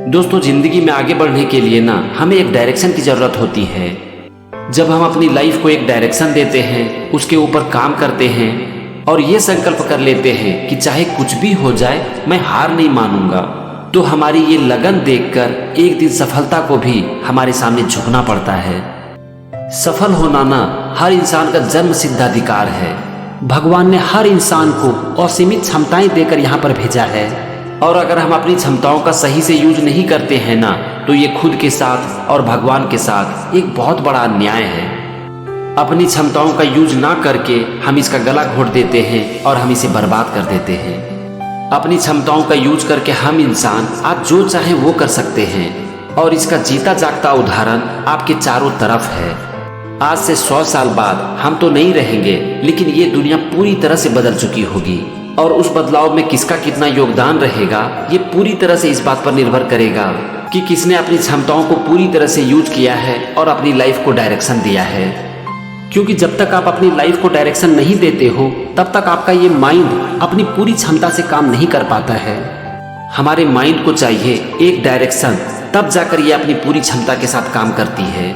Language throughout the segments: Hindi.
दोस्तों, जिंदगी में आगे बढ़ने के लिए ना हमें एक डायरेक्शन की ज़रूरत होती है। जब हम अपनी लाइफ को एक डायरेक्शन देते हैं, उसके ऊपर काम करते हैं और ये संकल्प कर लेते हैं कि चाहे कुछ भी हो जाए मैं हार नहीं मानूंगा, तो हमारी ये लगन देखकर एक दिन सफलता को भी हमारे सामने झुकना पड़ता है। सफल होना ना हर इंसान का जन्म सिद्ध अधिकार है। भगवान ने हर इंसान को असीमित क्षमताएं देकर यहाँ पर भेजा है, और अगर हम अपनी क्षमताओं का सही से यूज नहीं करते हैं ना, तो ये खुद के साथ और भगवान के साथ एक बहुत बड़ा अन्याय है। अपनी क्षमताओं का यूज ना करके हम इसका गला घोट देते हैं और हम इसे बर्बाद कर देते हैं। अपनी क्षमताओं का यूज करके हम इंसान आज जो चाहे वो कर सकते हैं, और इसका जीता जागता उदाहरण आपके चारों तरफ है। आज से 100 साल बाद हम तो नहीं रहेंगे, लेकिन ये दुनिया पूरी तरह से बदल चुकी होगी, और उस बदलाव में किसका कितना योगदान रहेगा ये पूरी तरह से इस बात पर निर्भर करेगा कि किसने अपनी क्षमताओं को पूरी तरह से यूज किया है और अपनी लाइफ को डायरेक्शन दिया है। क्योंकि जब तक आप अपनी लाइफ को डायरेक्शन नहीं देते हो, तब तक आपका ये माइंड अपनी पूरी क्षमता से काम नहीं कर पाता है। हमारे माइंड को चाहिए एक डायरेक्शन, तब जाकर ये अपनी पूरी क्षमता के साथ काम करती है।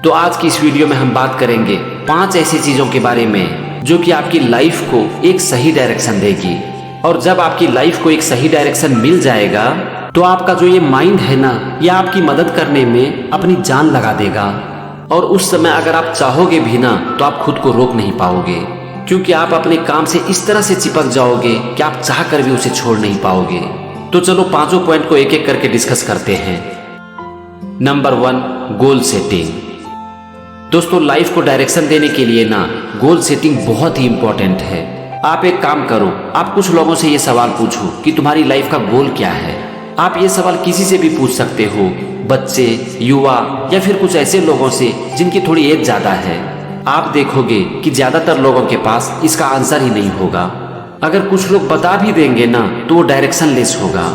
तो आज की इस वीडियो में हम बात करेंगे 5 ऐसी चीजों के बारे में जो कि आपकी लाइफ को एक सही डायरेक्शन देगी। और जब आपकी लाइफ को एक सही डायरेक्शन मिल जाएगा, तो आपका जो ये माइंड है ना, ये आपकी मदद करने में अपनी जान लगा देगा। और उस समय अगर आप चाहोगे भी ना, तो आप खुद को रोक नहीं पाओगे, क्योंकि आप अपने काम से इस तरह से चिपक जाओगे कि आप चाह कर भी उसे छोड़ नहीं पाओगे। तो चलो 5 पॉइंट को एक एक करके डिस्कस करते हैं। Number 1, goal setting. दोस्तों, लाइफ को डायरेक्शन देने के लिए ना गोल सेटिंग बहुत ही इंपॉर्टेंट है। आप एक काम करो, आप कुछ लोगों से ये सवाल पूछो कि तुम्हारी लाइफ का गोल क्या है। आप ये सवाल किसी से भी पूछ सकते हो, बच्चे, युवा या फिर कुछ ऐसे लोगों से जिनकी थोड़ी एज ज्यादा है। आप देखोगे कि ज्यादातर लोगों के पास इसका आंसर ही नहीं होगा। अगर कुछ लोग बता भी देंगे ना, तो वो डायरेक्शन लेस होगा।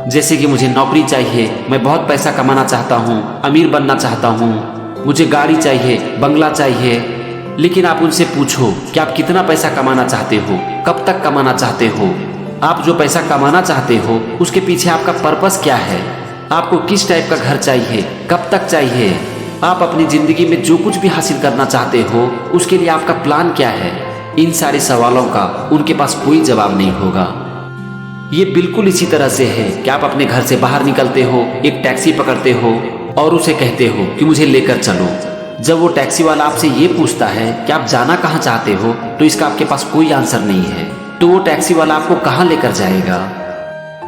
जैसे कि मुझे नौकरी चाहिए, मैं बहुत पैसा कमाना चाहता हूँ, अमीर बनना चाहता हूँ, मुझे गाड़ी चाहिए, बंगला चाहिए। लेकिन आप उनसे पूछो कि आप कितना पैसा कमाना चाहते हो, कब तक कमाना चाहते हो, आप जो पैसा कमाना चाहते हो उसके पीछे आपका पर्पस क्या है, आपको किस टाइप का घर चाहिए, कब तक चाहिए, आप अपनी जिंदगी में जो कुछ भी हासिल करना चाहते हो उसके लिए आपका प्लान क्या है। इन सारे सवालों का उनके पास कोई जवाब नहीं होगा। ये बिल्कुल इसी तरह से है कि आप अपने घर से बाहर निकलते हो, एक टैक्सी पकड़ते हो और उसे कहते हो कि मुझे लेकर चलो। जब वो टैक्सी वाला आपसे ये पूछता है कि आप जाना कहाँ चाहते हो, तो इसका आपके पास कोई आंसर नहीं है, तो वो टैक्सी वाला आपको कहाँ लेकर जाएगा।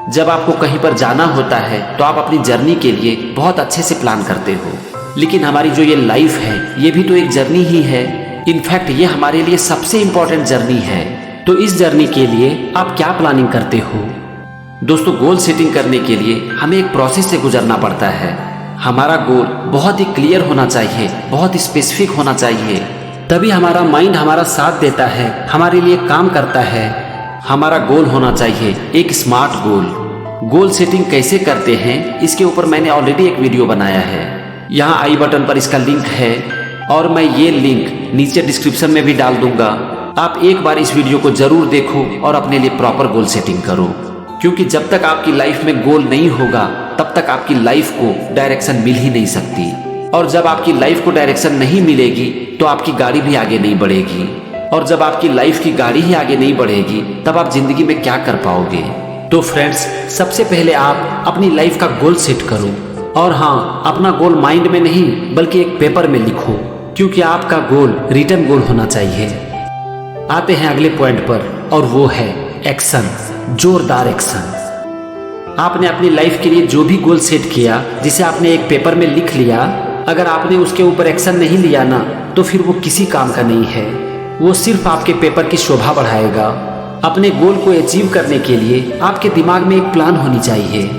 जब आपको कहीं पर जाना होता है तो आप अपनी जर्नी के लिए बहुत अच्छे से प्लान करते हो, लेकिन हमारी जो ये लाइफ है ये भी तो एक जर्नी ही है। इनफैक्ट ये हमारे लिए सबसे इंपॉर्टेंट जर्नी है। तो इस जर्नी के लिए आप क्या प्लानिंग करते हो? दोस्तों, गोल सेटिंग करने के लिए हमें एक प्रोसेस से गुजरना पड़ता है। हमारा गोल बहुत ही क्लियर होना चाहिए, बहुत स्पेसिफिक होना चाहिए, तभी हमारा माइंड हमारा साथ देता है, हमारे लिए काम करता है। हमारा गोल होना चाहिए एक स्मार्ट गोल। गोल सेटिंग कैसे करते हैं इसके ऊपर मैंने ऑलरेडी एक वीडियो बनाया है, यहाँ आई बटन पर इसका लिंक है, और मैं ये लिंक नीचे डिस्क्रिप्शन में भी डाल दूंगा। आप एक बार इस वीडियो को जरूर देखो और अपने लिए प्रॉपर गोल सेटिंग करो, क्योंकि जब तक आपकी लाइफ में गोल नहीं होगा तब तक आपकी लाइफ को डायरेक्शन मिल ही नहीं सकती। और जब आपकी लाइफ को डायरेक्शन नहीं मिलेगी तो आपकी गाड़ी भी आगे नहीं बढ़ेगी, और जब आपकी लाइफ की गाड़ी ही आगे नहीं बढ़ेगी तब आप जिंदगी में क्या कर पाओगे। तो फ्रेंड्स, सबसे पहले आप अपनी लाइफ का गोल सेट करो, और हाँ, अपना गोल माइंड में नहीं बल्कि एक पेपर में लिखो, क्योंकि आपका गोल रिटन गोल होना चाहिए। आते हैं अगले पॉइंट पर, और वो है एक्शन, जोरदार एक्शन। आपने अपनी लाइफ के लिए जो भी गोल सेट किया, जिसे आपने एक पेपर में लिख लिया, अगर आपने उसके ऊपर एक्शन नहीं लिया ना, तो फिर वो किसी काम का नहीं है। वो सिर्फ आपके पेपर की शोभा बढ़ाएगा। अपने गोल को अचीव करने के लिए आपके दिमाग में एक प्लान होनी चाहिए।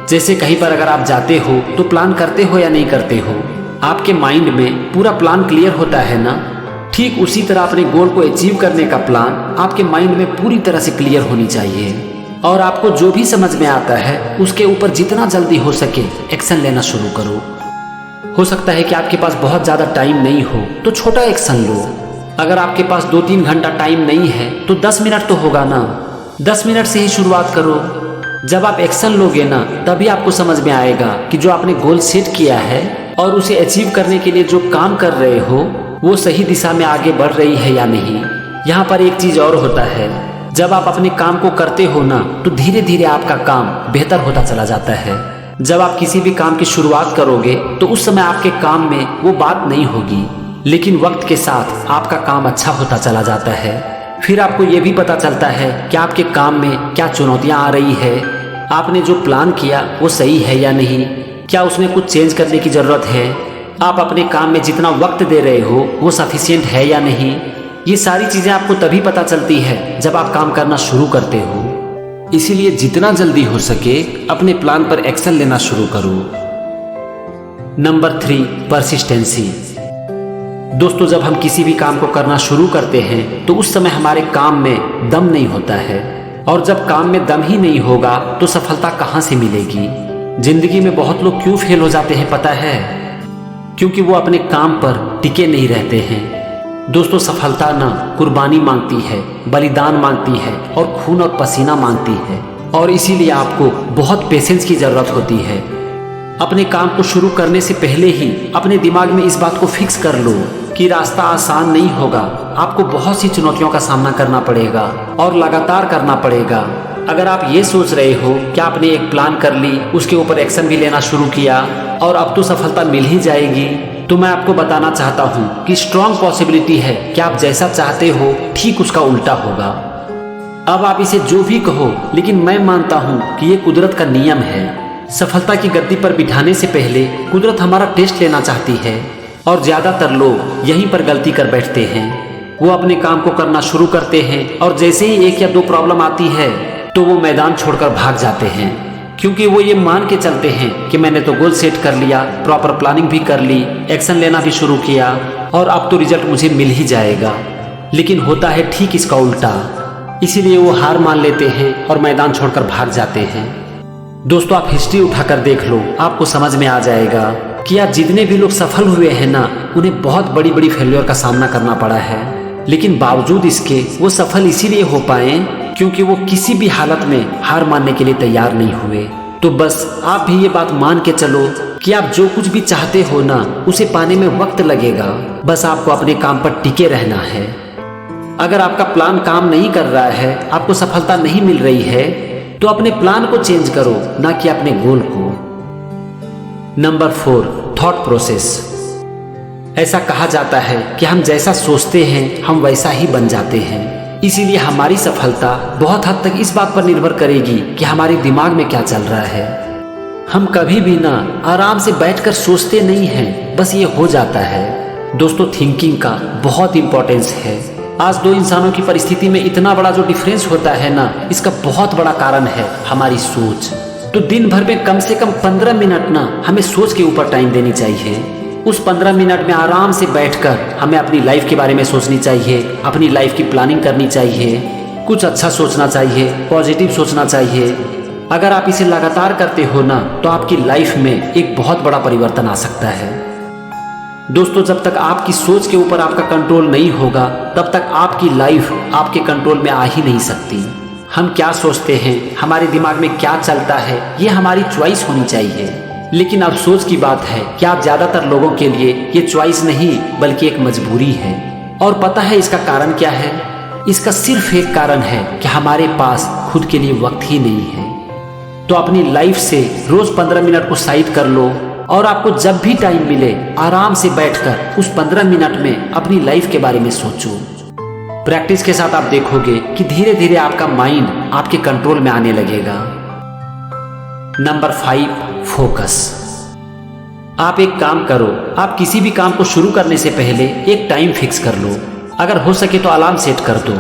जैसे कहीं पर अगर आप जाते हो तो प्लान करते हो या नहीं करते हो, आपके माइंड में पूरा प्लान क्लियर होता है ना। ठीक उसी तरह अपने गोल को अचीव करने का प्लान आपके माइंड में पूरी तरह से क्लियर होनी चाहिए, और आपको जो भी समझ में आता है उसके ऊपर जितना जल्दी हो सके एक्शन लेना शुरू करो। हो सकता है कि आपके पास बहुत ज़्यादा टाइम नहीं हो, तो छोटा एक्शन लो। अगर आपके पास 2-3 घंटा टाइम नहीं है तो 10 मिनट तो होगा ना, 10 मिनट से ही शुरुआत करो। जब आप एक्शन लोगे ना, तभी आपको समझ में आएगा कि जो आपने गोल सेट किया है और उसे अचीव करने के लिए जो काम कर रहे हो वो सही दिशा में आगे बढ़ रही है या नहीं। यहाँ पर एक चीज और होता है, जब आप अपने काम को करते हो ना, तो धीरे धीरे आपका काम बेहतर होता चला जाता है। जब आप किसी भी काम की शुरुआत करोगे तो उस समय आपके काम में वो बात नहीं होगी, लेकिन वक्त के साथ आपका काम अच्छा होता चला जाता है। फिर आपको ये भी पता चलता है कि आपके काम में क्या चुनौतियां आ रही है, आपने जो प्लान किया वो सही है या नहीं, क्या उसमें कुछ चेंज करने की ज़रूरत है, आप अपने काम में जितना वक्त दे रहे हो वो सफिशिएंट है या नहीं। ये सारी चीज़ें आपको तभी पता चलती है जब आप काम करना शुरू करते हो। इसीलिए जितना जल्दी हो सके अपने प्लान पर एक्शन लेना शुरू करो। Number 3, persistency. दोस्तों, जब हम किसी भी काम को करना शुरू करते हैं तो उस समय हमारे काम में दम नहीं होता है, और जब काम में दम ही नहीं होगा तो सफलता कहाँ से मिलेगी। जिंदगी में बहुत लोग क्यों फेल हो जाते हैं पता है? क्योंकि वो अपने काम पर टिके नहीं रहते हैं। दोस्तों, सफलता ना कुर्बानी मांगती है, बलिदान मांगती है और खून और पसीना मांगती है, और इसीलिए आपको बहुत पेशेंस की जरूरत होती है। अपने काम को शुरू करने से पहले ही अपने दिमाग में इस बात को फिक्स कर लो कि रास्ता आसान नहीं होगा, आपको बहुत सी चुनौतियों का सामना करना पड़ेगा और लगातार करना पड़ेगा। अगर आप ये सोच रहे हो कि आपने एक प्लान कर ली, उसके ऊपर एक्शन भी लेना शुरू किया और अब तो सफलता मिल ही जाएगी, तो मैं आपको बताना चाहता हूँ कि स्ट्रॉन्ग पॉसिबिलिटी है कि आप जैसा चाहते हो ठीक उसका उल्टा होगा। अब आप इसे जो भी कहो, लेकिन मैं मानता हूँ कि ये कुदरत का नियम है। सफलता की गद्दी पर बिठाने से पहले कुदरत हमारा टेस्ट लेना चाहती है, और ज्यादातर लोग यहीं पर गलती कर बैठते हैं। वो अपने काम को करना शुरू करते हैं और जैसे ही 1 या 2 प्रॉब्लम आती है तो वो मैदान छोड़कर भाग जाते हैं, क्योंकि वो ये मान के चलते हैं कि मैंने तो गोल सेट कर लिया, प्रॉपर प्लानिंग भी कर ली, एक्शन लेना भी शुरू किया और अब तो रिजल्ट मुझे मिल ही जाएगा। लेकिन होता है ठीक इसका उल्टा। इसीलिए वो हार मान लेते हैं और मैदान छोड़कर भाग जाते हैं। दोस्तों, आप हिस्ट्री उठाकर देख लो, आपको समझ में आ जाएगा कि आज जितने भी लोग सफल हुए हैं ना, उन्हें बहुत बड़ी बड़ी फेल्योर का सामना करना पड़ा है, लेकिन बावजूद इसके वो सफल इसीलिए हो पाए क्योंकि वो किसी भी हालत में हार मानने के लिए तैयार नहीं हुए। तो बस आप भी ये बात मान के चलो कि आप जो कुछ भी चाहते हो ना, उसे पाने में वक्त लगेगा, बस आपको अपने काम पर टिके रहना है। अगर आपका प्लान काम नहीं कर रहा है, आपको सफलता नहीं मिल रही है, तो अपने प्लान को चेंज करो, ना कि अपने गोल को। Number 4, thought process. ऐसा कहा जाता है कि हम जैसा सोचते हैं हम वैसा ही बन जाते हैं। इसीलिए हमारी सफलता बहुत हद तक इस बात पर निर्भर करेगी कि हमारे दिमाग में क्या चल रहा है। हम कभी भी ना आराम से बैठकर सोचते नहीं हैं, बस ये हो जाता है। दोस्तों, थिंकिंग का बहुत इंपॉर्टेंस है। आज 2 इंसानों की परिस्थिति में इतना बड़ा जो डिफरेंस होता है ना, इसका बहुत बड़ा कारण है हमारी सोच। तो दिन भर में कम से कम 15 मिनट ना हमें सोच के ऊपर टाइम देनी चाहिए। उस 15 मिनट में आराम से बैठकर हमें अपनी लाइफ के बारे में सोचनी चाहिए, अपनी लाइफ की प्लानिंग करनी चाहिए, कुछ अच्छा सोचना चाहिए, पॉजिटिव सोचना चाहिए। अगर आप इसे लगातार करते हो ना, तो आपकी लाइफ में एक बहुत बड़ा परिवर्तन आ सकता है। दोस्तों, जब तक आपकी सोच के ऊपर आपका कंट्रोल नहीं होगा, तब तक आपकी लाइफ आपके कंट्रोल में आ ही नहीं सकती। हम क्या सोचते हैं, हमारे दिमाग में क्या चलता है, ये हमारी चॉइस होनी चाहिए। लेकिन अफसोस की बात है कि आप ज्यादातर लोगों के लिए ये चॉइस नहीं बल्कि एक मजबूरी है। और पता है इसका कारण क्या है? इसका सिर्फ एक कारण है कि हमारे पास खुद के लिए वक्त ही नहीं है। तो अपनी लाइफ से रोज 15 मिनट को साइड कर लो, और आपको जब भी टाइम मिले आराम से बैठकर उस 15 मिनट में अपनी लाइफ के बारे में सोचो। प्रैक्टिस के साथ आप देखोगे कि धीरे धीरे आपका माइंड आपके कंट्रोल में आने लगेगा। Number 5, focus. आप एक काम करो, आप किसी भी काम को शुरू करने से पहले एक टाइम फिक्स कर लो। अगर हो सके तो अलार्म सेट कर दो,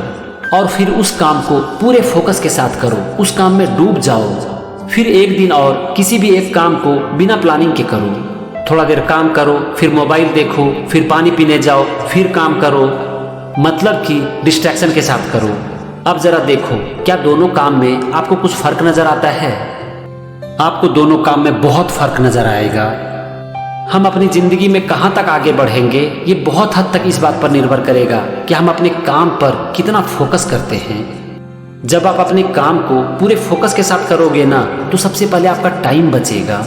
और फिर उस काम को पूरे फोकस के साथ करो, उस काम में डूब जाओ। फिर एक दिन और किसी भी एक काम को बिना प्लानिंग के करो। थोड़ा देर काम करो, फिर मोबाइल देखो, फिर पानी पीने जाओ, फिर काम करो, मतलब कि डिस्ट्रैक्शन के साथ करो। अब जरा देखो, क्या दोनों काम में आपको कुछ फर्क नजर आता है? आपको दोनों काम में बहुत फर्क नजर आएगा। हम अपनी जिंदगी में कहां तक आगे बढ़ेंगे, ये बहुत हद तक इस बात पर निर्भर करेगा कि हम अपने काम पर कितना फोकस करते हैं। जब आप अपने काम को पूरे फोकस के साथ करोगे ना, तो सबसे पहले आपका टाइम बचेगा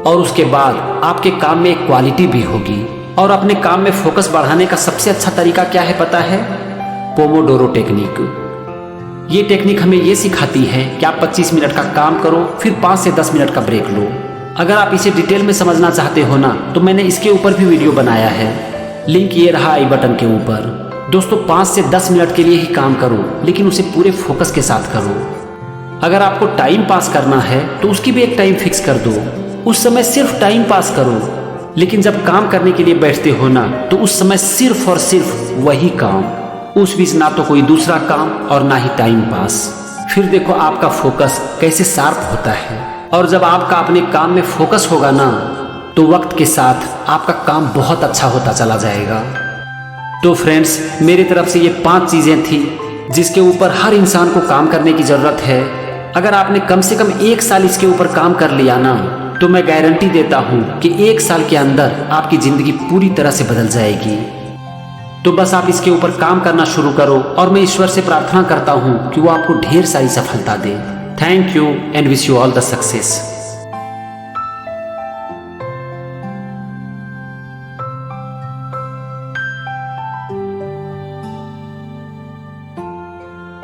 और उसके बाद आपके काम में एक क्वालिटी भी होगी। और अपने काम में फोकस बढ़ाने का सबसे अच्छा तरीका क्या है पता है? Pomodoro technique. ये टेक्निक हमें ये सिखाती है कि आप 25 मिनट का काम करो, फिर 5 से 10 मिनट का ब्रेक लो। अगर आप इसे डिटेल में समझना चाहते हो ना, तो मैंने इसके ऊपर भी वीडियो बनाया है, लिंक ये रहा आई बटन के ऊपर। दोस्तों 5 से 10 मिनट के लिए ही काम करो, लेकिन उसे पूरे फोकस के साथ करो। अगर आपको टाइम पास करना है तो उसकी भी एक टाइम फिक्स कर दो, उस समय सिर्फ टाइम पास करो। लेकिन जब काम करने के लिए बैठते हो ना, तो उस समय सिर्फ और सिर्फ वही काम, उस बीच ना तो कोई दूसरा काम और ना ही टाइम पास। फिर देखो आपका फोकस कैसे शार्प होता है। और जब आपका अपने काम में फोकस होगा ना, तो वक्त के साथ आपका काम बहुत अच्छा होता चला जाएगा। तो फ्रेंड्स, मेरी तरफ से ये 5 चीज़ें थी जिसके ऊपर हर इंसान को काम करने की ज़रूरत है। अगर आपने कम से कम 1 साल इसके ऊपर काम कर लिया ना, तो मैं गारंटी देता हूँ कि 1 साल के अंदर आपकी ज़िंदगी पूरी तरह से बदल जाएगी। तो बस आप इसके ऊपर काम करना शुरू करो और मैं ईश्वर से प्रार्थना करता हूँ कि वो आपको ढेर सारी सफलता दे। Thank you and wish you all the success.